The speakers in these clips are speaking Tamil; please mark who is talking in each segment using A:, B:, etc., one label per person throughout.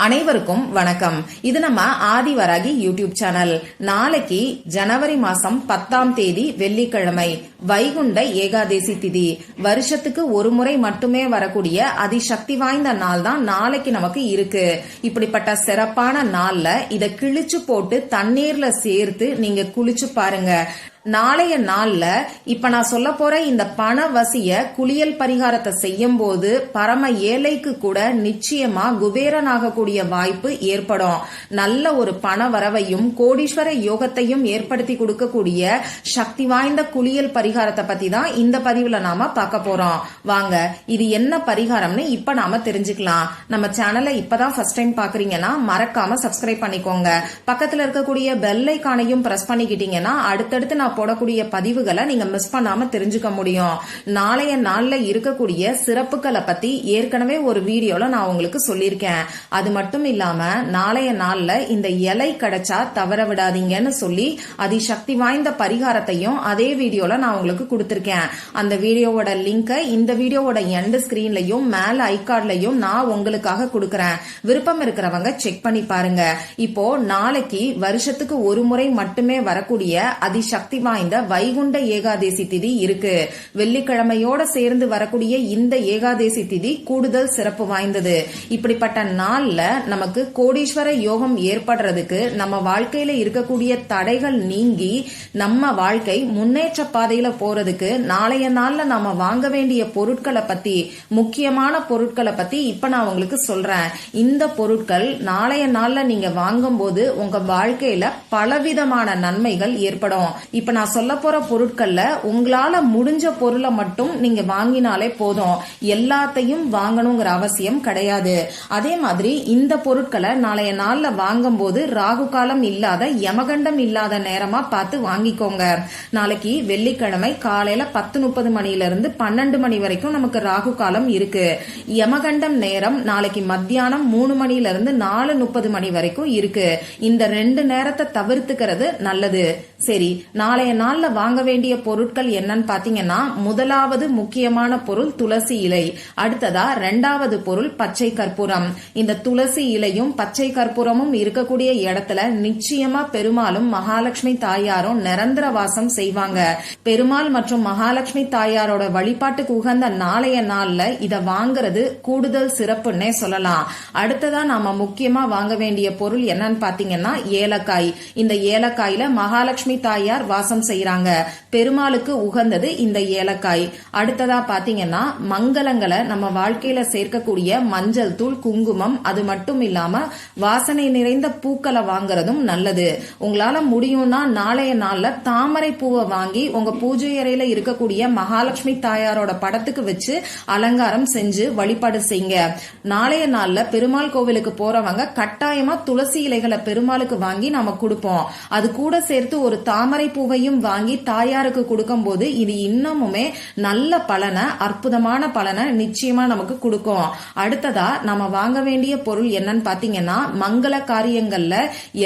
A: அனைவருக்கும் வணக்கம். இது நம்ம ஆதிவராகி யூடியூப் சேனல். நாளைக்கு ஜனவரி மாசம் 10ஆம் தேதி வெள்ளிக்கிழமை வைகுண்ட ஏகாதேசி திதி. வருஷத்துக்கு ஒரு முறை மட்டுமே வரக்கூடிய அதிசக்தி வாய்ந்த நாள் தான் நாளைக்கு நமக்கு இருக்கு. இப்படிப்பட்ட சிறப்பான நாள்ல இத கிழிச்சு போட்டு தண்ணீர்ல சேர்த்து நீங்க குளிச்சு பாருங்க. நாளைய நாள்ல இப்ப நான் சொல்ல போற இந்த பணவசிய குளியல் பரிகாரத்தை செய்யும் போது பரம ஏழைக்கு கூட நிச்சயமா குபேரனாகக்கூடிய வாய்ப்பு ஏற்படும். நல்ல ஒரு பண வரவையும் கோடீஸ்வர யோகத்தையும் ஏற்படுத்தி கொடுக்கக்கூடிய சக்தி வாய்ந்த குளியல் பரிகாரத்தை பத்தி தான் இந்த பதிவுல நாம பார்க்க போறோம். வாங்க, இது என்ன பரிகாரம்னு இப்ப நாம தெரிஞ்சுக்கலாம். நம்ம சேனலை இப்பதான் ஃபர்ஸ்ட் டைம் பாக்குறீங்கன்னா மறக்காம சப்ஸ்கிரைப் பண்ணிக்கோங்க. பக்கத்துல இருக்கக்கூடிய பெல் ஐகானையும் பிரஸ் பண்ணிக்கிட்டீங்கன்னா அடுத்தடுத்து நான் போடக்கூடிய பதிவுகளை நீங்க மிஸ் பண்ணாம தெரிஞ்சுக்க முடியும். நாளைய நாள்ல இருக்கக்கூடிய சிறப்புகளை பத்தி ஏற்கனவே ஒரு வீடியோல நான் உங்களுக்கு சொல்லியிருக்கேன். அது மட்டும் இல்லாம நாளைய நாள்ல இந்த இலை கிடைச்சா தவற விடாதீங்கன்னு சொல்லி அதிசக்தி வாய்ந்த பரிகாரத்தையும் அதே வீடியோல நான் உங்களுக்கு கொடுத்திருக்கேன். அந்த வீடியோவோட லிங்கை இந்த வீடியோவோட எண்ட் ஸ்கிரீன்லயும் மேல ஐகார்ட்லயும் நான் உங்களுக்காக கொடுக்கறேன். விருப்பம் இருக்கிறவங்க செக் பண்ணி பாருங்க. இப்போ நாளைக்கு வருஷத்துக்கு ஒரு முறை மட்டுமே வரக்கூடிய அதிசக்தி வாய்ந்த வைகுண்ட ஏகாதேசி திதி இருக்கு. வெள்ளிக்கிழமையோட சேர்ந்து வரக்கூடிய இந்த ஏகாதேசி திதி கூடுதல் சிறப்பு வாய்ந்தது. இப்படிப்பட்ட நாள்ல நமக்கு கோடீஸ்வர யோகம் ஏற்படுறதுக்கு, நம்ம வாழ்க்கையில இருக்கக்கூடிய தடைகள் நீங்கி நம்ம வாழ்க்கை முன்னேற்ற பாதையில போறதுக்கு நாளைய நாள்ல நாம வாங்க வேண்டிய பொருட்களை பத்தி, முக்கியமான பொருட்களை பத்தி இப்ப நான் உங்களுக்கு சொல்றேன். இந்த பொருட்கள் நாளைய நாள்ல நீங்க வாங்கும் போது உங்க வாழ்க்கையில பலவிதமான நன்மைகள் ஏற்படும். இப்ப நான் சொல்ல போற பொருட்கள்ல உங்களால முடிஞ்ச பொருளை மட்டும் நீங்க வாங்கினாலே போதும். எல்லாத்தையும் வாங்கணுங்கிற அவசியம் கிடையாது. அதே மாதிரி இந்த பொருட்களை நாளைய நாள்ல வாங்கும் போது ராகு காலம் இல்லாத, யமகண்டம் இல்லாத நேரமா பார்த்து வாங்கிக்கோங்க. நாளைக்கு வெள்ளிக்கிழமை காலையில 10:30 மணில இருந்து 12 மணி வரைக்கும் நமக்கு ராகு காலம் இருக்கு. யமகண்டம் நேரம் நாளைக்கு மத்தியானம் 3 மணில இருந்து 4:30 மணி வரைக்கும் இருக்கு. இந்த 2 நேரத்தை தவிர்த்துக்கிறது நல்லது. சரி, நாளைய நாள்ல வாங்க வேண்டிய பொருட்கள் என்னன்னு பாத்தீங்கன்னா, முதலாவது முக்கியமான பொருள் துளசி இலை. அடுத்ததா இரண்டாவது பொருள் பச்சை கற்பூரம். இந்த துளசி இலையும் பச்சை கற்பூரமும் இருக்கக்கூடிய இடத்துல நிச்சயமா பெருமாளும் மகாலட்சுமி தாயாரும் நிரந்தர வாசம் செய்வாங்க. பெருமாள் மற்றும் மகாலட்சுமி தாயாரோட வழிபாட்டுக்கு உகந்த நாளைய நாள்ல இத வாங்குறது கூடுதல் சிறப்புன்னே சொல்லலாம். அடுத்ததா நாம முக்கியமா வாங்க வேண்டிய பொருள் என்னன்னு பாத்தீங்கன்னா ஏலக்காய். இந்த ஏலக்காயில மகாலட்சுமி தாயார் வாசம் செய்யறாங்க. பெருமாளுக்கு உகந்தது இந்த ஏலக்காய். அடுத்ததா பாத்தீங்கன்னா மங்களங்களை நம்ம வாழ்க்கையில சேர்க்கக்கூடிய மஞ்சள் தூள், குங்குமம், அது மட்டும் இல்லாம வாசனை நிறைந்த பூக்களை வாங்குறதும் நல்லது. உங்களால முடியும்னா நாளைய நாள்ல தாமரை பூவை வாங்கி உங்க பூஜை அறையில இருக்கக்கூடிய மகாலட்சுமி தாயாரோட படத்துக்கு வச்சு அலங்காரம் செஞ்சு வழிபாடு செய்யுங்க. நாளைய நாள்ல பெருமாள் கோவிலுக்கு போறவங்க கட்டாயமா துளசி இலைகளை பெருமாளுக்கு வாங்கி நாம கொடுப்போம். அது கூட சேர்த்து ஒரு தாமரை பூவையும் வாங்கி தாயாருக்கு கொடுக்கும் போது இது இன்னமுமே நல்ல பலனை, அற்புதமான பலனை நிச்சயமா நமக்கு கொடுக்கும். அடுத்ததா நம்ம வாங்க வேண்டிய பொருள் என்னன்னு பாத்தீங்கன்னா, மங்கள காரியங்கள்ல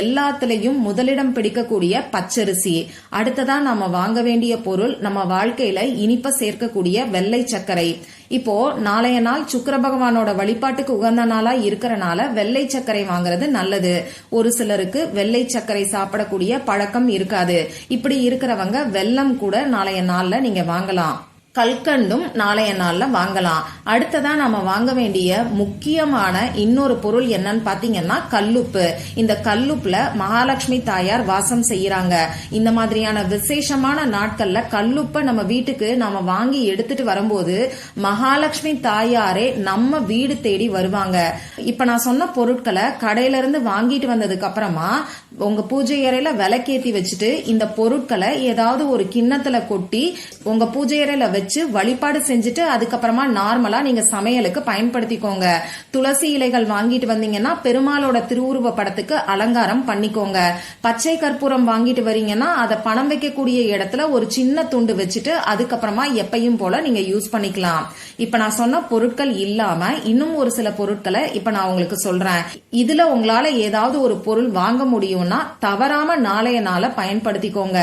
A: எல்லாத்திலையும் முதலிடம் பிடிக்கக்கூடிய பச்சரிசி. அடுத்ததா நம்ம வாங்க வேண்டிய பொருள் நம்ம வாழ்க்கையில இனிப்ப சேர்க்கக்கூடிய வெள்ளை சர்க்கரை. இப்போ நாளைய நாள் சுக்கிர பகவானோட வழிபாட்டுக்கு உகந்த நாளா இருக்கறனால வெள்ளை சர்க்கரை வாங்குறது நல்லது. ஒரு சிலருக்கு வெள்ளை சர்க்கரை சாப்பிடக்கூடிய பழக்கம் இருக்காது. இப்படி இருக்கிறவங்க வெல்லம் கூட நாளைய நாள்ல நீங்க வாங்கலாம். கல்கண்டும் நாளைய நாள்ல வாங்கலாம். அடுத்ததா நம்ம வாங்க வேண்டிய முக்கியமான இன்னொரு பொருள் என்னன்னு பாத்தீங்கன்னா கல்லுப்பு. இந்த கல்லுப்புல மகாலட்சுமி தாயார் வாசம் செய்யறாங்க. இந்த மாதிரியான விசேஷமான நாட்கள்ல கல்லுப்ப நம்ம வீட்டுக்கு நாம வாங்கி எடுத்துட்டு வரும்போது மகாலட்சுமி தாயாரே நம்ம வீடு தேடி வருவாங்க. இப்ப நான் சொன்ன பொருட்களை கடையில இருந்து வாங்கிட்டு வந்ததுக்கு அப்புறமா உங்க பூஜை அறையில விளக்கேத்தி வச்சுட்டு இந்த பொருட்களை ஏதாவது ஒரு கிண்ணத்துல கொட்டி உங்க பூஜை அறையில வச்சு வழிபாடு செஞ்சுட்டு அதுக்கப்புறமா நார்மலா நீங்க சமையலுக்கு பயன்படுத்திக்கோங்க. துளசி இலைகள் வாங்கிட்டு வந்தீங்கன்னா பெருமாளோட திருவுருவ படத்துக்கு அலங்காரம் பண்ணிக்கோங்க. பச்சை கற்பூரம் வாங்கிட்டு வரீங்கன்னா அதை பணம் வைக்கக்கூடிய இடத்துல ஒரு சின்ன துண்டு வச்சுட்டு அதுக்கப்புறமா எப்பயும் போல நீங்க யூஸ் பண்ணிக்கலாம். இப்ப நான் சொன்ன பொருட்கள் இல்லாம இன்னும் ஒரு சில பொருட்களை இப்ப நான் உங்களுக்கு சொல்றேன். இதுல உங்களால ஏதாவது ஒரு பொருள் வாங்க முடியும்னா தவறாம நாளைய நாள பயன்படுத்திக்கோங்க.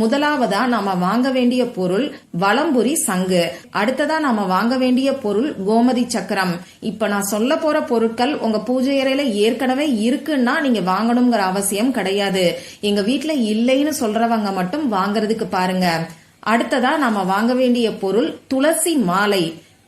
A: முதலாவதா நாம வாங்க வேண்டிய பொருள் வலம்புரி சங்கு. அடுத்ததா நாம வாங்க வேண்டிய பொருள் கோமதி சக்கரம். இப்ப நான் சொல்ல போற பொருட்கள் உங்க பூஜை அறையில ஏற்கனவே இருக்குன்னா நீங்க வாங்கணுங்கிற அவசியம் கிடையாது. எங்க வீட்டுல இல்லைன்னு சொல்றவங்க மட்டும் வாங்கறதுக்கு பாருங்க. அடுத்ததா நாம வாங்க வேண்டிய பொருள் துளசி மாலை,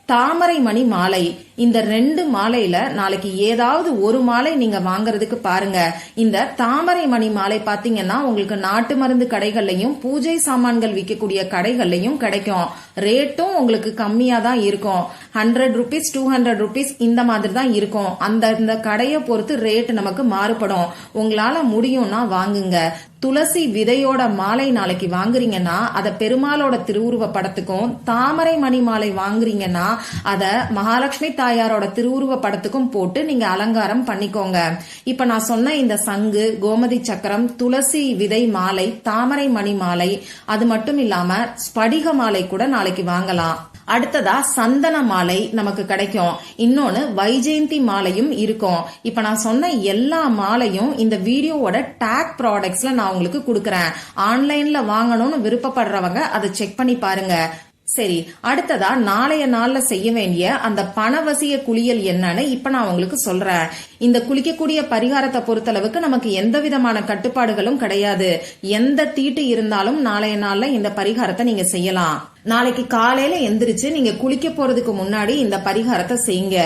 A: தாமரை மணி மாலை. இந்த 2 மாலையில நாளைக்கு ஏதாவது ஒரு மாலை நீங்க வாங்குறதுக்கு பாருங்க. இந்த தாமரை மணி மாலை பாத்தீங்கன்னா உங்களுக்கு நாட்டு மருந்து கடைகள்லயும் பூஜை சாமான்கள் விற்கக்கூடிய கடைகள்லயும் கிடைக்கும். ரேட்டும் உங்களுக்கு கம்மியா தான் இருக்கும். 100 ரூபீஸ் 200 ரூபீஸ் இந்த மாதிரி தான் இருக்கும். அந்த கடையை பொறுத்து ரேட் நமக்கு மாறுபடும். உங்களால முடியும்னா வாங்குங்க. துளசி விதையோட மாலை நாளைக்கு வாங்குறீங்கன்னா அத பெருமாளோட திருவுருவ படத்துக்கும், தாமரை மணி மாலை வாங்குறீங்கன்னா அத மகாலட்சுமி தாயாரோட திருவுருவ படத்துக்கும் போட்டு நீங்க அலங்காரம் பண்ணிக்கோங்க. இப்ப நான் சொன்ன இந்த சங்கு, கோமதி சக்கரம், துளசி விதை மாலை, தாமரை மணி மாலை, அது மட்டும் இல்லாம ஸ்படிக மாலை கூட நாளைக்கு வாங்கலாம். அடுத்ததா சந்தன மாலை நமக்கு கிடைக்கும். இன்னொன்னு வைஜெயந்தி மாலையும் இருக்கும். இப்ப நான் சொன்ன எல்லா மாலையும் இந்த வீடியோவோட டேக் ப்ராடக்ட்ஸ்ல நான் உங்களுக்கு கொடுக்கறேன். ஆன்லைன்ல வாங்கணும்னு விருப்பப்படுறவங்க அதை செக் பண்ணி பாருங்க. சரி, அடுத்ததா நாளைய நாள்ல செய்ய வேண்டிய அந்த பணவசிய குளியல் என்னன்னு இப்ப நான் உங்களுக்கு சொல்றேன். இந்த குளிக்கக்கூடிய பரிகாரத்தை பொறுத்தளவுக்கு நமக்கு எந்த விதமான கட்டுப்பாடுகளும் கிடையாது. எந்த தீட்டு இருந்தாலும் நாளைய நாள்ல இந்த பரிகாரத்தை நீங்க செய்யலாம். நாளைக்கு காலையில எந்திரிச்சு நீங்க குளிக்க போறதுக்கு முன்னாடி இந்த பரிகாரத்தை செய்யுங்க.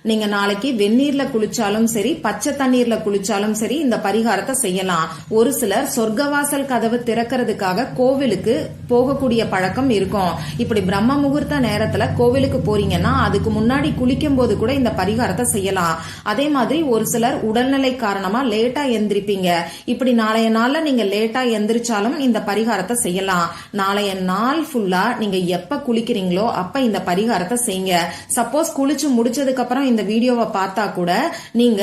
A: நீங்க நாளைக்கு வெந்நீர்ல குளிச்சாலும் சரி, பச்சை தண்ணீர்ல குளிச்சாலும் சரி இந்த பரிகாரத்தை செய்யலாம். ஒரு சிலர் சொர்க்கவாசல் கதவு திறக்கிறதுக்காக கோவிலுக்கு போகக்கூடிய பழக்கம் இருக்கும். இப்படி பிரம்ம முகூர்த்த நேரத்துல கோவிலுக்கு போறீங்கன்னா அதுக்கு முன்னாடி குளிக்கும் போது கூட இந்த பரிகாரத்தை செய்யலாம். அதே மாதிரி ஒரு சிலர் உடல்நிலை காரணமா லேட்டா எந்திரிப்பீங்க. இப்படி நாளைய நாள்ல நீங்க லேட்டா எந்திரிச்சாலும் இந்த பரிகாரத்தை செய்யலாம். நாளைய நாள் ஃபுல்லா நீங்க எப்ப குளிக்கிறீங்களோ அப்ப இந்த பரிகாரத்தை செய்யுங்க. சப்போஸ் குளிச்சு முடிச்சதுக்கு அப்புறம் இந்த வீடியோவை பார்த்தா கூட நீங்க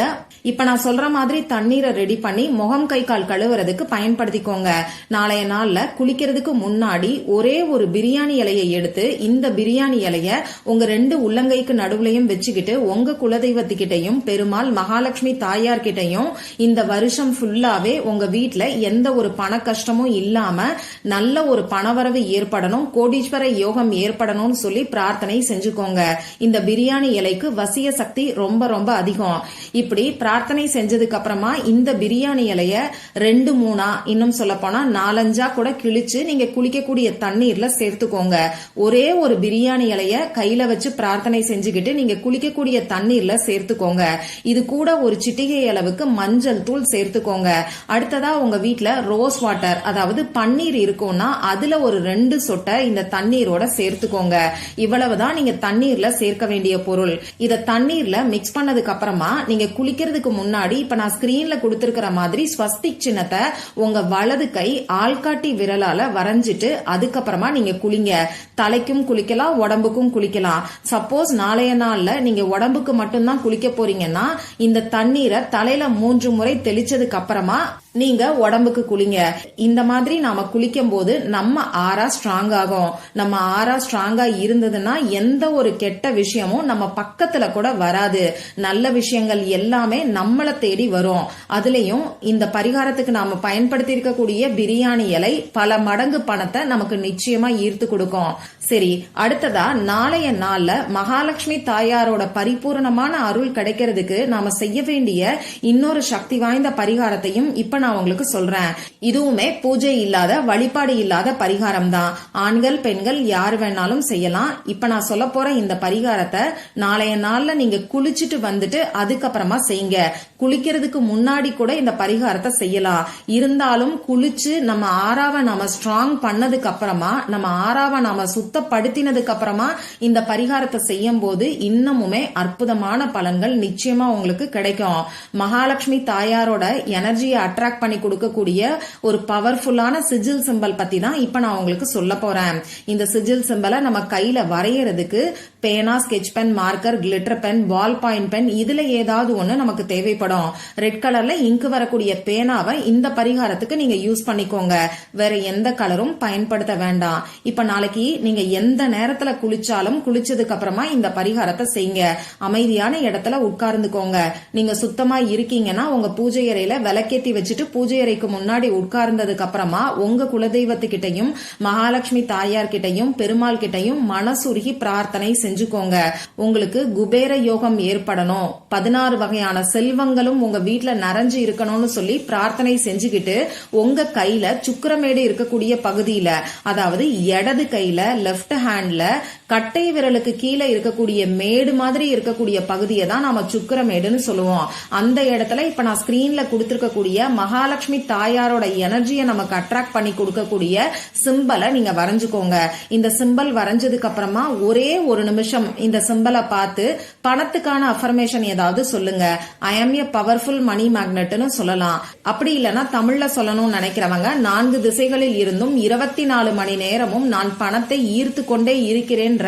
A: இப்ப நான் சொல்ற மாதிரி தண்ணீரை ரெடி பண்ணி முகம் கை கால் கழுவுறதுக்கு பயன்படுத்திக்கோங்க. நாளைய நாள்ல குளிக்கிறதுக்கு முன்னாடி ஒரே ஒரு பிரியாணி இலையை எடுத்து இந்த பிரியாணி இலைய உங்க 2 உள்ளங்கைக்கு நடுவுலையும் வச்சுக்கிட்டு உங்க குலதெய்வத்துக்கிட்டையும் பெருமாள் மகாலட்சுமி தாயார் கிட்டையும் இந்த வருஷம் ஃபுல்லாவே உங்க வீட்டுல எந்த ஒரு பண கஷ்டமும் இல்லாம நல்ல ஒரு பணவரவு ஏற்படணும், கோடீஸ்வர யோகம் ஏற்படணும்னு சொல்லி பிரார்த்தனை செஞ்சுக்கோங்க. இந்த பிரியாணி இலைக்கு வசிய சக்தி ரொம்ப ரொம்ப அதிகம். இப்படி பிரார்த்தனை செஞ்சதுக்கு அப்புறமா இந்த பிரியாணி இலைய 2-3 இன்னும் சொல்ல போனா 4-5 கூட கிழிச்சு நீங்க குளிக்கக்கூடிய தண்ணீர்ல சேர்த்துக்கோங்க. ஒரே ஒரு பிரியாணி இலைய கையில வச்சு பிரார்த்தனை செஞ்சுக்கிட்டு நீங்க குளிக்கக்கூடிய தண்ணீர்ல சேர்த்துக்கோங்க. இது கூட ஒரு சிட்டிகை அளவுக்கு மஞ்சள் தூள் சேர்த்துக்கோங்க. அடுத்ததா உங்க வீட்டுல ரோஸ் வாட்டர், அதாவது பன்னீர் இருக்கும்னா அதுல ஒரு 2 சொட்டை இந்த தண்ணீரோட சேர்த்துக்கோங்க. இவ்வளவுதான் நீங்க தண்ணீர்ல சேர்க்க வேண்டிய பொருள். இத தண்ணீர்ல மிக்ஸ் பண்ணதுக்கு அப்புறமா நீங்க குளிக்கிறதுக்கு முன்னாடி இப்ப நான் ஸ்கிரீன்ல கொடுத்திருக்கிற மாதிரி ஸ்வஸ்திக் சின்னத்தை உங்க வலது கை ஆள்காட்டி விரலால வரைஞ்சிட்டு அதுக்கப்புறமா நீங்க குளிங்க. தலைக்கும் குளிக்கலாம், உடம்புக்கும் குளிக்கலாம். சப்போஸ் நாளைய நாள்ல நீங்க உடம்புக்கு மட்டும்தான் குளிக்க போறீங்கன்னா இந்த தண்ணீரை தலையில 3 முறை தெளிச்சதுக்கு அப்புறமா நீங்க உடம்புக்கு குளிங்க. இந்த மாதிரி நாம குளிக்கும் போது நம்ம ஆறா ஸ்ட்ராங் ஆகும். நம்ம ஆறா ஸ்ட்ராங்கா இருந்ததுன்னா எந்த ஒரு கெட்ட விஷயமும் நம்ம பக்கத்துல கூட வராது. நல்ல விஷயங்கள் எல்லாமே நம்மளை தேடி வரும். அதுலயும் இந்த பரிகாரத்துக்கு நாம பயன்படுத்தி இருக்கக்கூடிய பிரியாணி இலை பல மடங்கு பணத்தை நமக்கு நிச்சயமா ஈர்த்து கொடுக்கும். சரி, அடுத்ததா நாளைய நாள்ல மகாலட்சுமி தாயாரோட பரிபூர்ணமான அருள் கிடைக்கிறதுக்கு நாம செய்ய வேண்டிய இன்னொரு சக்தி வாய்ந்த பரிகாரத்தையும் இப்ப நான் உங்களுக்கு சொல்றேன். இதுவுமே பூஜை இல்லாத, வழிபாடு இல்லாத பரிகாரம் தான். ஆண்கள் பெண்கள் யார் வேணாலும் செய்யலாம். இப்ப நான் சொல்ல போற இந்த பரிகாரத்தை நாளைய நாள்ல நீங்க குளிச்சுட்டு வந்துட்டு அதுக்கப்புறமா செய்யுங்க. குளிக்கிறதுக்கு முன்னாடி கூட இந்த பரிகாரத்தை செய்யலாம். இருந்தாலும் குளிச்சு நம்ம ஆறாவ நாம ஸ்ட்ராங் பண்ணதுக்கு அப்புறமா, நம்ம ஆறாவ நாம சுத்தப்படுத்தினதுக்கு அப்புறமா இந்த பரிகாரத்தை செய்யும் போது இன்னமுமே அற்புதமான பலன்கள் நிச்சயமா உங்களுக்கு கிடைக்கும். மகாலட்சுமி தாயாரோட எனர்ஜியை அட்ராக்ட் பண்ணி கொடுக்கக்கூடிய ஒரு பவர்ஃபுல்லான சிஜில் சிம்பல் பத்தி தான் இப்ப நான் உங்களுக்கு சொல்ல போறேன். இந்த சிஜில் சிம்பலை நம்ம கையில வரையறதுக்கு பேனா, sketch pen, marker, glitter pen, ball point pen இதுல ஏதாவது ஒண்ணு நமக்கு தேவைப்படும். ரெட் கலர்ல இங்கு வரக்கூடிய பேனாவை இந்த பரிகாரத்துக்கு நீங்க யூஸ் பண்ணிக்கோங்க. வேற எந்த கலரும் பயன்படுத்த வேண்டாம். இப்ப நாளைக்கு நீங்க எந்த நேரத்துல குளிச்சாலும் குளிச்சதுக்கு அப்புறமா இந்த பரிகாரத்தை செய்யுங்க. அமைதியான இடத்துல உட்கார்ந்துக்கோங்க. நீங்க சுத்தமா இருக்கீங்கன்னா உங்க பூஜை அறையில விளக்கேத்தி வச்சுட்டு வச்சுட்டு பூஜை அறைக்கு முன்னாடி உட்கார்ந்ததுக்கு அப்புறமா உங்க குலதெய்வத்துக்கிட்டையும் மகாலட்சுமி தாயார் கிட்டையும் பெருமாள் கிட்டையும் மனசுருகி பிரார்த்தனை செஞ்சுக்கோங்க. உங்களுக்கு குபேர யோகம் ஏற்படணும், 16 வகையான செல்வங்களும் உங்க வீட்டுல நிறைஞ்சு இருக்கணும்னு சொல்லி பிரார்த்தனை செஞ்சுக்கிட்டு உங்க கையில சுக்கிரமேடு இருக்கக்கூடிய பகுதியில, அதாவது இடது கையில லெப்ட் ஹேண்ட்ல கட்டை விரலுக்கு கீழே இருக்கக்கூடிய மேடு மாதிரி இருக்கக்கூடிய பகுதியை தான் நாம சுக்கிரமேடுன்னு சொல்லுவோம். அந்த இடத்துல இப்ப நான் ஸ்கிரீன்ல கொடுத்திருக்கக்கூடிய மகாலட்சுமி தாயாரோட எனர்ஜியை நமக்கு அட்ராக்ட் பண்ணி கொடுக்கக்கூடிய சிம்பலை நீங்க வரைஞ்சுக்கோங்க. இந்த சிம்பல் வரைஞ்சதுக்கு அப்புறமா ஒரே ஒரு நிமிஷம் இந்த சிம்பலை பார்த்து பணத்துக்கான அஃபர்மேஷன் ஏதாவது சொல்லுங்க. ஐ ஆம் எ பவர்ஃபுல் மணி மேக்னெட்னு சொல்லலாம். அப்படி இல்லைன்னா தமிழ்ல சொல்லணும்னு நினைக்கிறவங்க 4 திசைகளில் இருந்தும் 24 மணி நேரமும் நான் பணத்தை ஈர்த்து கொண்டே இருக்கிறேன்ற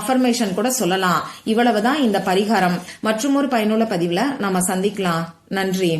A: அஃபர்மேஷன் கூட சொல்லலாம். இவ்வளவுதான் இந்த பரிகாரம். மற்றும் ஒரு பயனுள்ள பதிவுல நாம சந்திக்கலாம். நன்றி.